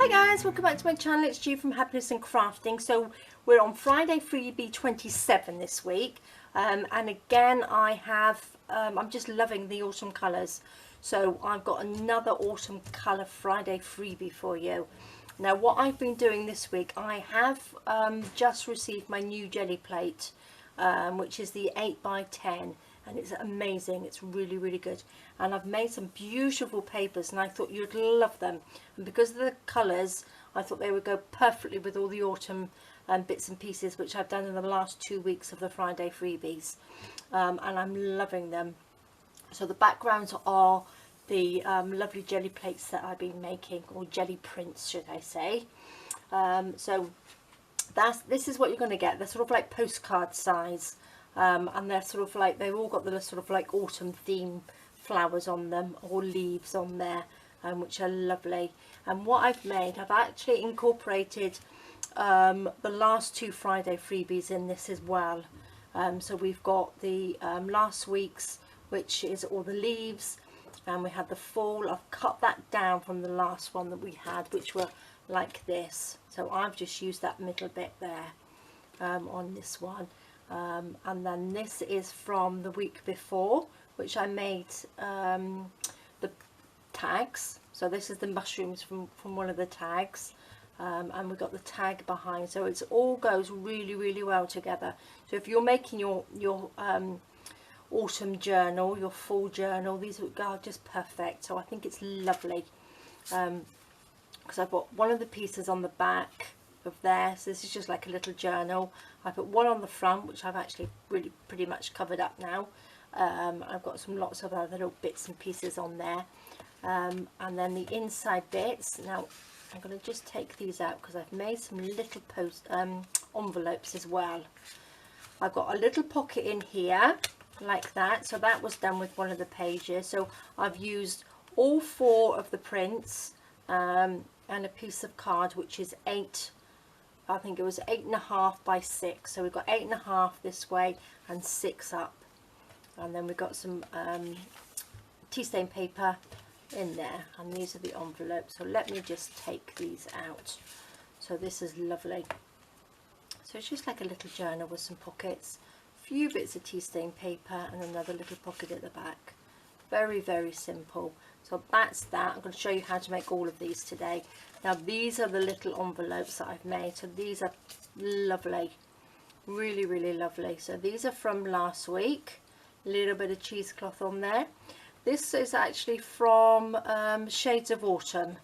Hi guys, welcome back to my channel. It's G from Happiness and Crafting. So we're on Friday Freebie 27 this week, and again I have I'm just loving the autumn colours. So I've got another autumn colour Friday Freebie for you. Now what I've been doing this week, I have just received my new jelly plate, which is the 8x10, and it's amazing. It's really good, and I've made some beautiful papers and I thought you'd love them, and because of the colours I thought they would go perfectly with all the autumn bits and pieces which I've done in the last 2 weeks of the Friday freebies, and I'm loving them. So the backgrounds are the lovely jelly plates that I've been making, or jelly prints should I say. So this is what you're going to get. They're sort of like postcard size, and they're sort of like, they've all got the sort of like autumn theme flowers on them, or leaves on there, which are lovely. And what I've made, I've actually incorporated the last 2 Friday freebies in this as well. So we've got the last week's, which is all the leaves, and we had the fall. I've cut that down from the last one that we had, which were like this. So I've just used that middle bit there on this one, and then this is from the week before, which I made the tags. So this is the mushrooms from one of the tags, and we've got the tag behind, so it all goes really well together. So if you're making your autumn journal, your fall journal, these are just perfect. So I think it's lovely, because I've got one of the pieces on the back of there, so this is just like a little journal. I put one on the front, which I've actually really pretty much covered up now. I've got lots of other little bits and pieces on there, and then the inside bits. Now I'm going to just take these out because I've made some little envelopes as well. I've got a little pocket in here like that, so that was done with one of the pages. So I've used all 4 of the prints, and a piece of card which is 8, I think it was 8.5 by 6. So we've got 8.5 this way and 6 up, and then we've got some tea stain paper in there, and these are the envelopes. So let me just take these out. So this is lovely. So it's just like a little journal with some pockets, a few bits of tea stain paper, and another little pocket at the back. Very simple. So that's that. I'm going to show you how to make all of these today. Now these are the little envelopes that I've made. So these are lovely, really lovely. So these are from last week. A little bit of cheesecloth on there. This is actually from Shades of Autumn,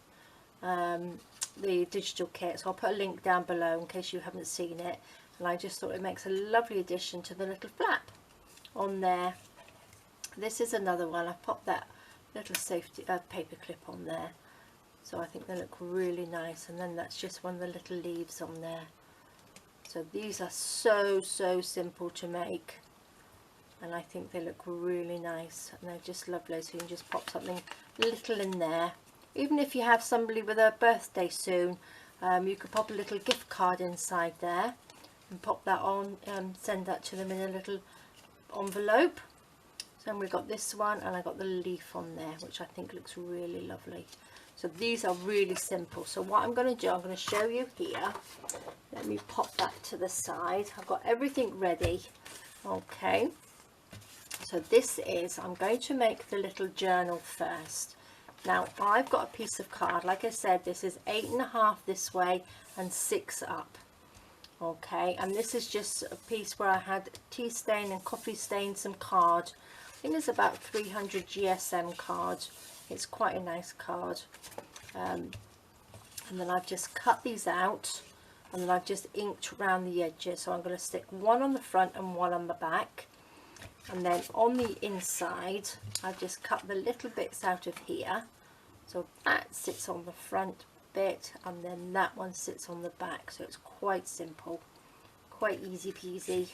the digital kit. So I'll put a link down below in case you haven't seen it. And I just thought it makes a lovely addition to the little flap on there. This is another one. I've popped that little safety paper clip on there, so I think they look really nice. And then that's just one of the little leaves on there. So these are so simple to make, and I think they look really nice, and they're just lovely. So you can just pop something little in there. Even if you have somebody with a birthday soon, you could pop a little gift card inside there and pop that on and send that to them in a little envelope. So we've got this one, and I got the leaf on there, which I think looks really lovely. So these are really simple. So what I'm going to do, I'm going to show you here. Let me pop that to the side. I've got everything ready. Okay. So this is, I'm going to make the little journal first. Now I've got a piece of card. Like I said, this is 8.5 this way and 6 up. Okay, and this is just a piece where I had tea stain and coffee stain, some card. I think it's about 300 GSM card. It's quite a nice card. And then I've just cut these out, and then I've just inked around the edges. So I'm going to stick one on the front and one on the back. And then on the inside, I've just cut the little bits out of here. So that sits on the front bit, and then that one sits on the back. So it's quite simple, quite easy peasy.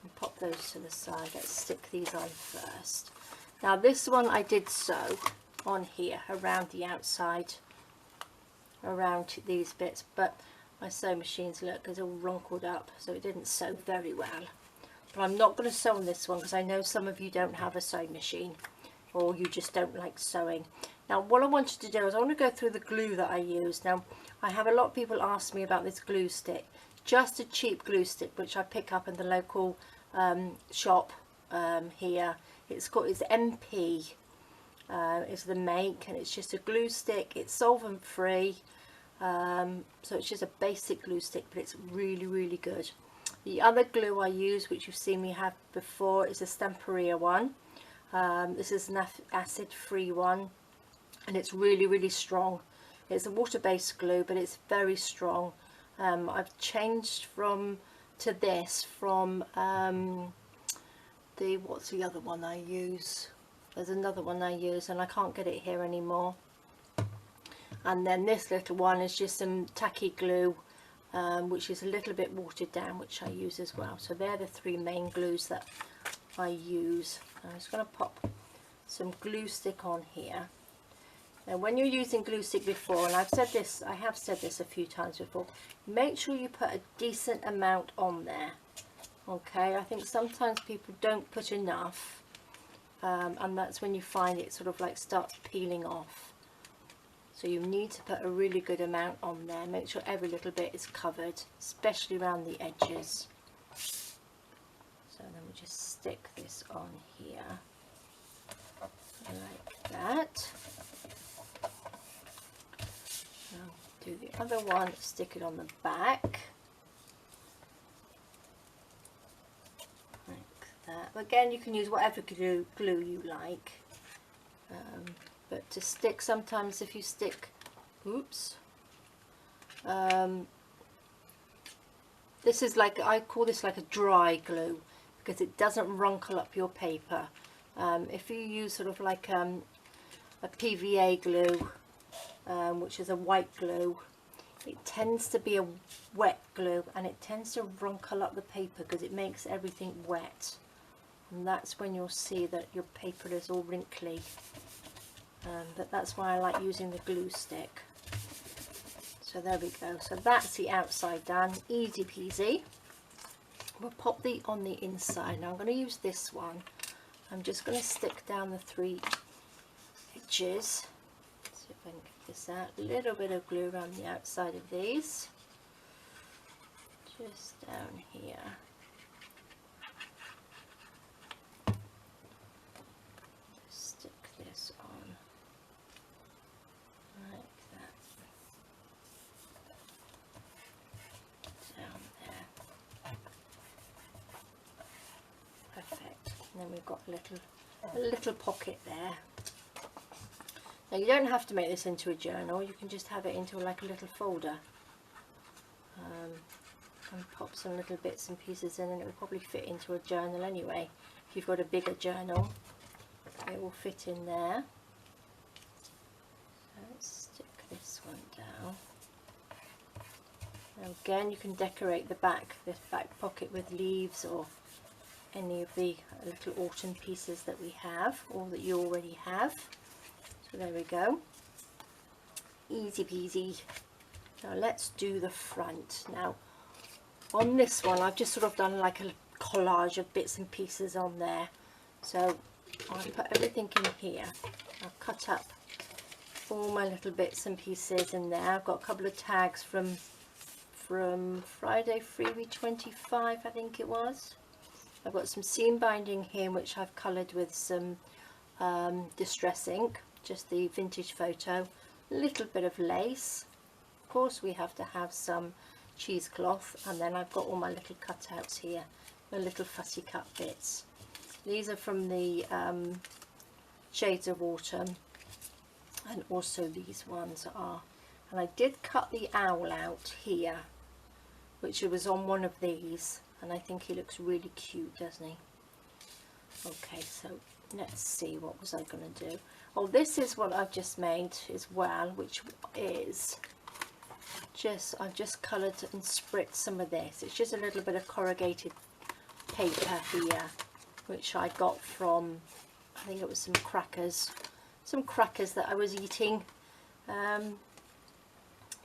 And pop those to the side. Let's stick these on first. Now this one I did sew on here around the outside, around these bits, but my sewing machine's, look, is all wrinkled up, so it didn't sew very well. But I'm not going to sew on this one because I know some of you don't have a sewing machine. or you just don't like sewing. Now what I wanted to do is I want to go through the glue that I use. Now I have a lot of people ask me about this glue stick, just a cheap glue stick which I pick up in the local shop here. It's MP is the make, and it's just a glue stick. It's solvent free, so it's just a basic glue stick, but it's really good. The other glue I use, which you've seen me have before, is a Stamperia one. This is an acid free one, and it's really strong. It's a water-based glue, but it's very strong. I've changed to this from what's the other one I use? There's another one I use and I can't get it here anymore. And then this little one is just some tacky glue, which is a little bit watered down, which I use as well. So they're the three main glues that I use. I'm just going to pop some glue stick on here. Now when you're using glue stick before, and I have said this a few times before, make sure you put a decent amount on there. Okay, I think sometimes people don't put enough, and that's when you find it sort of like starts peeling off. So you need to put a really good amount on there. Make sure every little bit is covered, especially around the edges. So then we just stick this on here like that. Now do the other one, stick it on the back. Again, you can use whatever glue you like, but to stick, sometimes if you stick, this is like, I call this like a dry glue, because it doesn't wrinkle up your paper. If you use sort of like a PVA glue, which is a white glue, it tends to be a wet glue, and it tends to wrinkle up the paper because it makes everything wet. And that's when you'll see that your paper is all wrinkly, but that's why I like using the glue stick. So there we go. So that's the outside done, easy peasy. We'll pop the on the inside. Now I'm going to use this one. I'm just going to stick down the three edges. See if I can get this out. A little bit of glue around the outside of these, just down here. And then we've got a little pocket there. Now you don't have to make this into a journal, you can just have it into like a little folder, and pop some little bits and pieces in, and it will probably fit into a journal anyway. If you've got a bigger journal, it will fit in there. So let's stick this one down. Now again, you can decorate this back pocket with leaves or any of the little autumn pieces that we have, or that you already have. So there we go, easy peasy. Now let's do the front. Now on this one I've just sort of done like a collage of bits and pieces on there, so I'll put everything in here. I'll cut up all my little bits and pieces in there. I've got a couple of tags from Friday Freebie 25, I think it was. I've got some seam binding here which I've coloured with some distress ink, just the vintage photo, a little bit of lace. Of course we have to have some cheesecloth, and then I've got all my little cutouts here, my little fussy cut bits. These are from the Shades of Autumn, and also these ones are. And I did cut the owl out here, which was on one of these, and I think he looks really cute, doesn't he? Okay, so let's see, what was I going to do? Oh, this is what I've just made as well, which is I've just coloured and spritzed some of this. It's just a little bit of corrugated paper here, which I got from, I think it was some crackers that I was eating,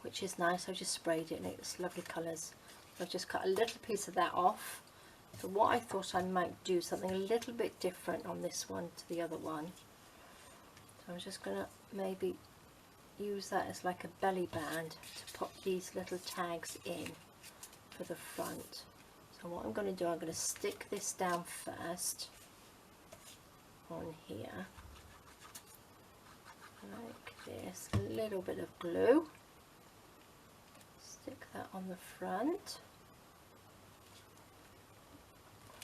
which is nice. I just sprayed it and it's lovely colours. I've just cut a little piece of that off. So what I thought I might do something a little bit different on this one to the other one. I'm just going to maybe use that as like a belly band to pop these little tags in for the front. So what I'm going to do, I'm going to stick this down first on here like this, a little bit of glue, stick that on the front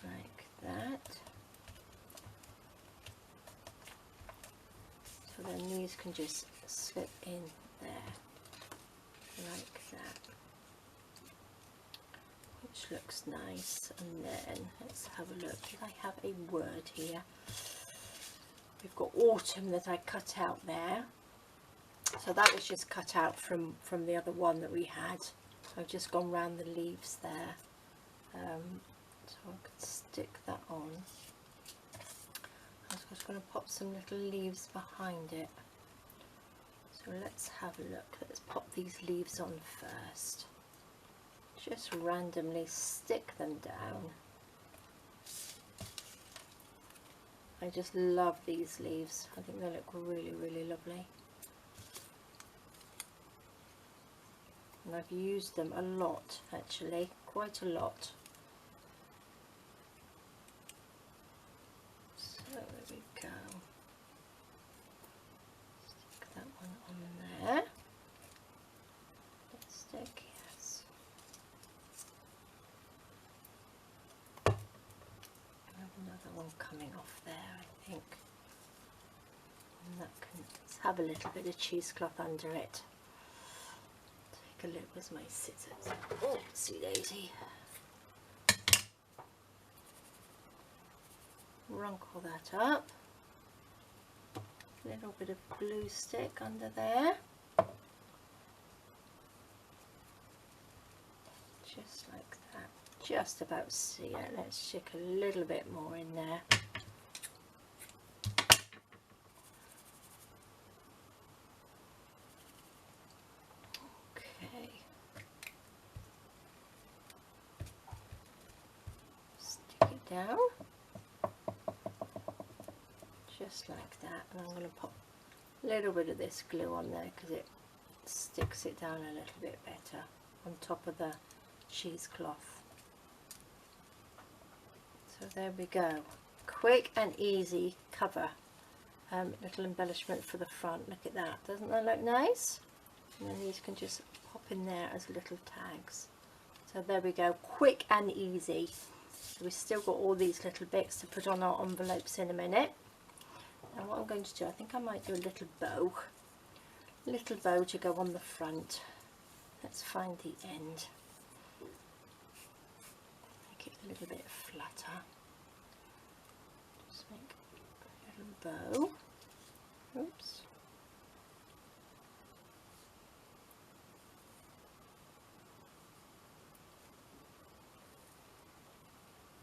like that, so then these can just slip in there like that, which looks nice. And then let's have a look. Did I have a word here? We've got autumn that I cut out there, so that was just cut out from the other one that we had. I've just gone round the leaves there, so I could stick that on. I was just going to pop some little leaves behind it. So let's have a look. Let's pop these leaves on first. Just randomly stick them down. I just love these leaves. I think they look really, really lovely. And I've used them a lot, actually, quite a lot. So there we go. Stick that one on there. Let's stick, yes. I have another one coming off there, I think. And that can, let's have a little bit of cheesecloth under it. Take a look, where's my scissors? Oh, see daisy. Runkle that up. A little bit of glue stick under there. Just like that. Just about see it. Let's stick a little bit more in there. Okay. Stick it down. Just like that. And I'm going to pop a little bit of this glue on there because it sticks it down a little bit better on top of the cheesecloth. So there we go. Quick and easy cover. Little embellishment for the front. Look at that. Doesn't that look nice? And then these can just pop in there as little tags. So there we go. Quick and easy. So we've still got all these little bits to put on our envelopes in a minute. And what I'm going to do, I think I might do a little bow. Little bow to go on the front. Let's find the end. Make it a little bit flatter. Just make a little bow. Oops.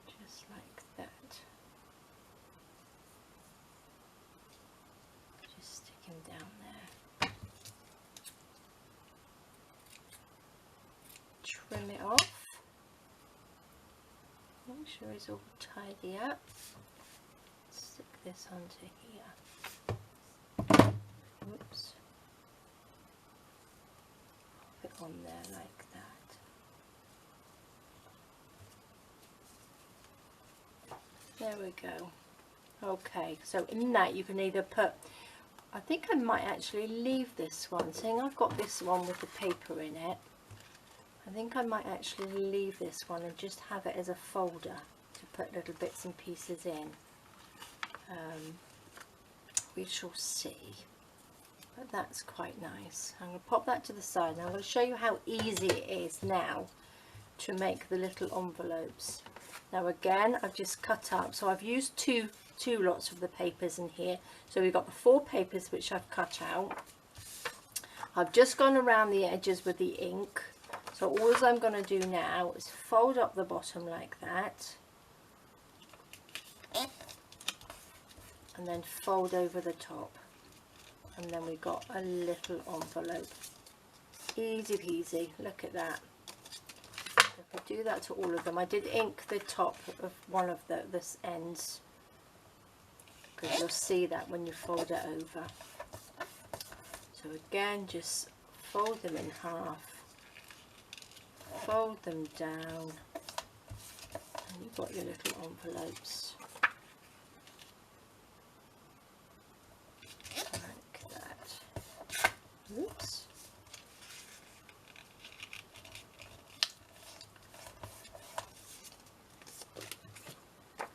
Just like that. Just stick him down there. Trim it off. Make sure it's all tidy up. Stick this onto here. Oops. Put it on there like that. There we go. Okay, so in that you can either put, I think I might actually leave this one, seeing I've got this one with the paper in it. I think I might actually leave this one and just have it as a folder to put little bits and pieces in. We shall see, but that's quite nice. I'm going to pop that to the side. Now I'm going to show you how easy it is now to make the little envelopes. Now again, I've just cut up, so I've used two lots of the papers in here. So we've got the 4 papers which I've cut out. I've just gone around the edges with the ink. So all I'm going to do now is fold up the bottom like that, and then fold over the top, and then we've got a little envelope. Easy peasy. Look at that. If I do that to all of them, I did ink the top of one of the ends because you'll see that when you fold it over. So again, just fold them in half, fold them down, and you've got your little envelopes like that. Oops.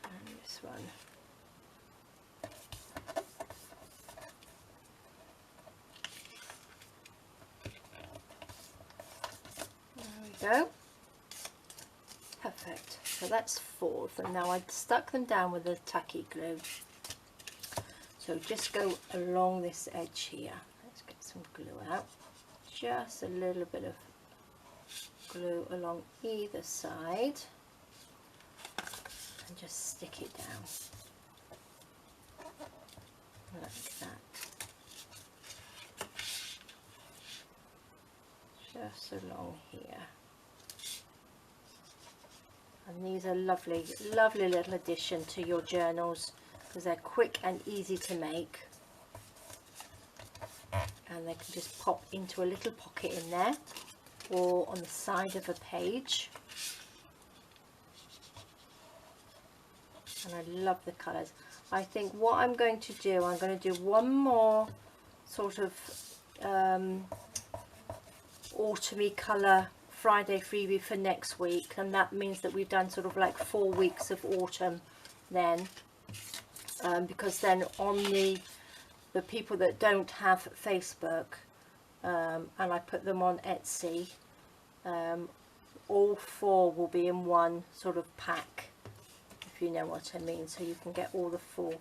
And this one. Go. Perfect. So that's 4 of them. Now I've stuck them down with a tacky glue. So just go along this edge here. Let's get some glue out. Just a little bit of glue along either side. And just stick it down. Like that. Just along here. And these are lovely, lovely little addition to your journals because they're quick and easy to make. And they can just pop into a little pocket in there or on the side of a page. And I love the colours. I think what I'm going to do, I'm going to do one more sort of autumny colour Friday freebie for next week, and that means that we've done sort of like 4 weeks of autumn then, because then on the people that don't have Facebook, and I put them on Etsy, all 4 will be in one sort of pack, if you know what I mean, so you can get all the 4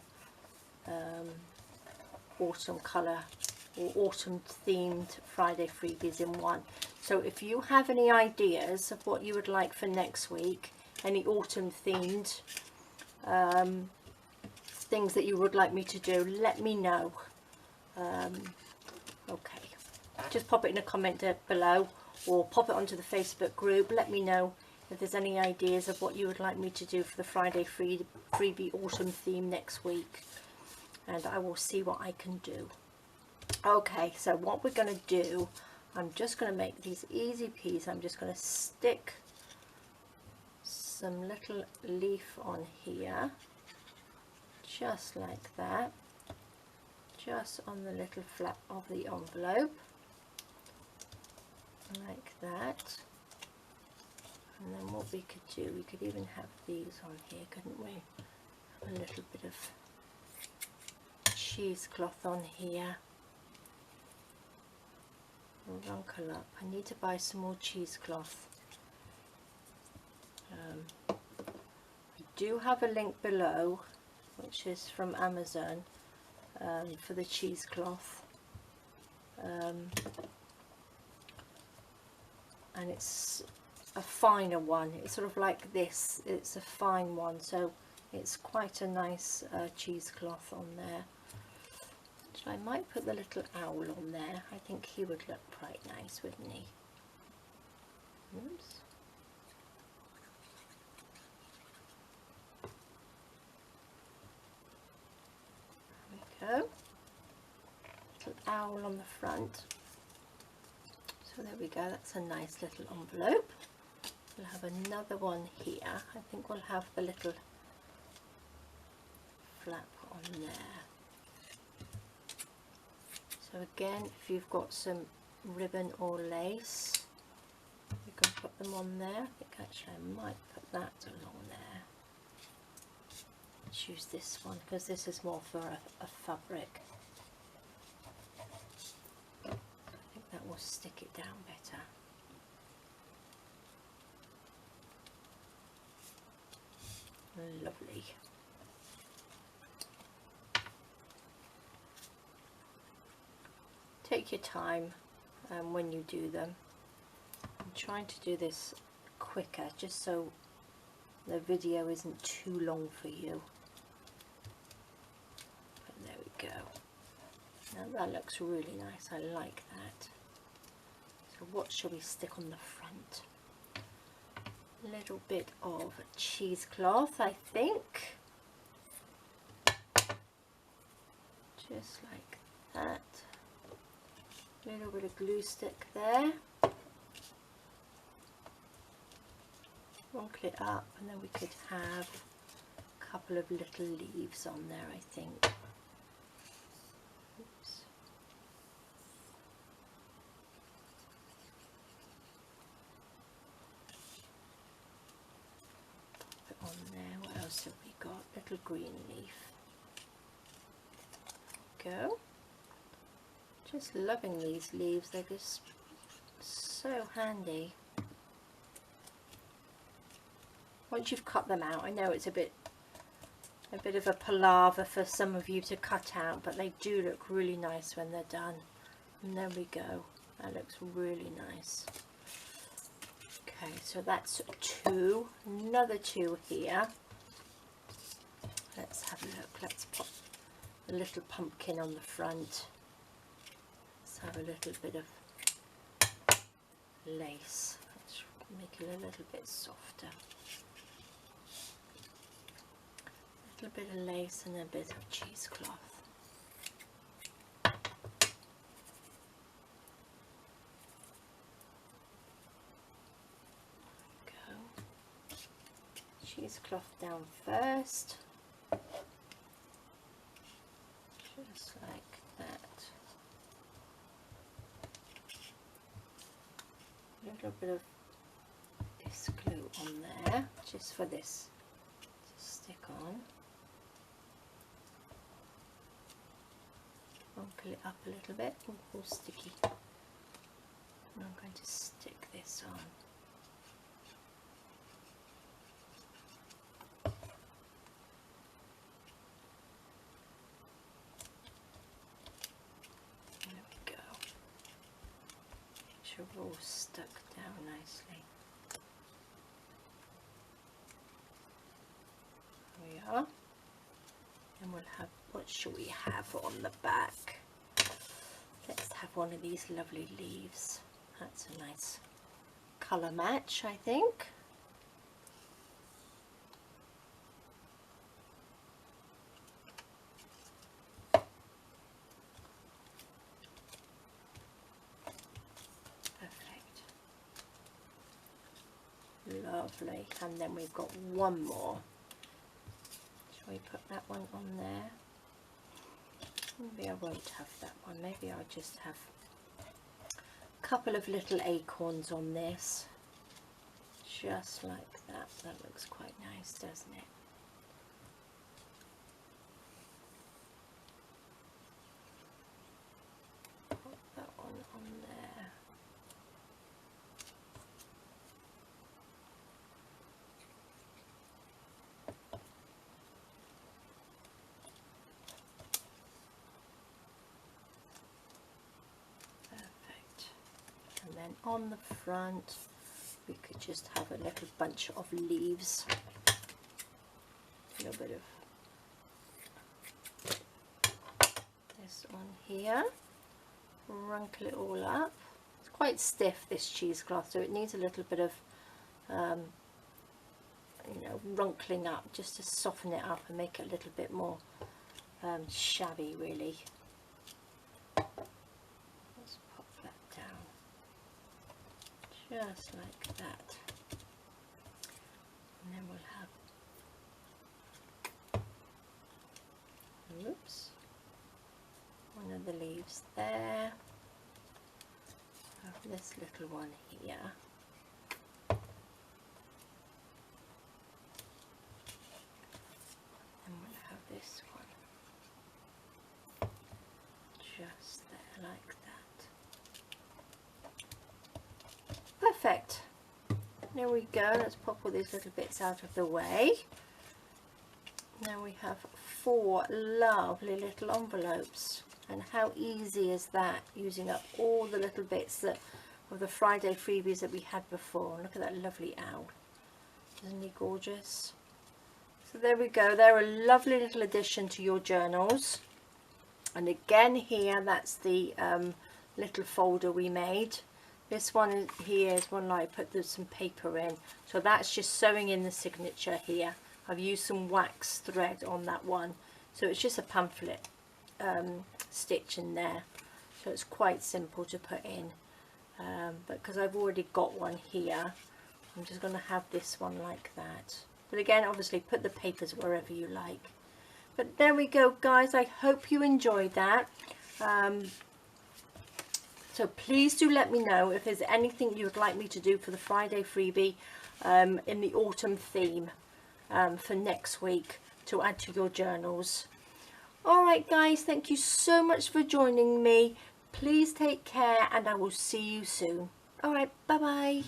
autumn colour or autumn themed Friday freebies in one. So if you have any ideas of what you would like for next week, any autumn themed things that you would like me to do, let me know. Okay, just pop it in a comment below or pop it onto the Facebook group. Let me know if there's any ideas of what you would like me to do for the Friday freebie autumn theme next week, and I will see what I can do. Okay, so what we're going to do, I'm just going to make these easy peas. I'm just going to stick some little leaf on here, just like that, just on the little flap of the envelope, like that. And then what we could do, we could even have these on here, couldn't we? A little bit of cheesecloth on here. Wrinkle up. I need to buy some more cheesecloth. I do have a link below, which is from Amazon, for the cheesecloth, and it's a finer one. It's sort of like this. It's a fine one, so it's quite a nice cheesecloth on there. So I might put the little owl on there. I think he would look quite nice, wouldn't he? Oops. There we go. Little owl on the front. So there we go. That's a nice little envelope. We'll have another one here. I think we'll have the little flap on there. So again, if you've got some ribbon or lace, you can put them on there. I think actually I might put that along there. Choose this one because this is more for a fabric. I think that will stick it down better. Lovely. Take your time when you do them. I'm trying to do this quicker just so the video isn't too long for you. But there we go. Now that looks really nice. I like that. So what shall we stick on the front? A little bit of cheesecloth, I think. just like that. A little bit of glue stick there. Wrinkle it up, and then we could have a couple of little leaves on there, I think. Oops. Put on there. What else have we got? Little green leaf. Go. Just loving these leaves. They're just so handy. Once you've cut them out, I know it's a bit of a palaver for some of you to cut out, but they do look really nice when they're done. And there we go. That looks really nice. Okay, so that's 2. Another 2 here. Let's have a look. Let's pop a little pumpkin on the front. Let's have a little bit of lace. Let's make it a little bit softer. A little bit of lace and a bit of cheesecloth. Go. Cheesecloth down first, just like that. A little bit of this glue on there, just for this to stick on. Wrinkle it up a little bit. Oh, all sticky. And I'm going to stick this on. There we go. Make sure we're all stuck down nicely. There we are. And we'll have, what shall we have on the back? Let's have one of these lovely leaves. That's a nice colour match, I think. Perfect. Lovely. And then we've got one more. We put that one on there. Maybe I won't have that one. Maybe I'll just have a couple of little acorns on this, just like that. That looks quite nice, doesn't it? Put that one on there. And then on the front we could just have a little bunch of leaves, a little bit of this on here, wrinkle it all up. It's quite stiff, this cheesecloth, so it needs a little bit of you know, wrinkling up just to soften it up and make it a little bit more shabby, really. Just like that, and then we'll have, oops, one of the leaves there, have this little one here, and we'll have this one just there like that. Perfect. There we go. Let's pop all these little bits out of the way. Now we have 4 lovely little envelopes, and how easy is that, using up all the little bits that of the Friday freebies that we had before. Look at that lovely owl. Isn't he gorgeous? So there we go. They're a lovely little addition to your journals. And again here, that's the little folder we made. This one here is one I put some paper in, so that's just sewing in the signature here. I've used some wax thread on that one, so it's just a pamphlet. stitch in there, so it's quite simple to put in. But because I've already got one here, I'm just going to have this one like that. But again, obviously put the papers wherever you like. But there we go, guys. I hope you enjoyed that. So please do let me know if there's anything you would like me to do for the Friday freebie in the autumn theme for next week to add to your journals. Alright guys, thank you so much for joining me. Please take care and I will see you soon. Alright, bye bye.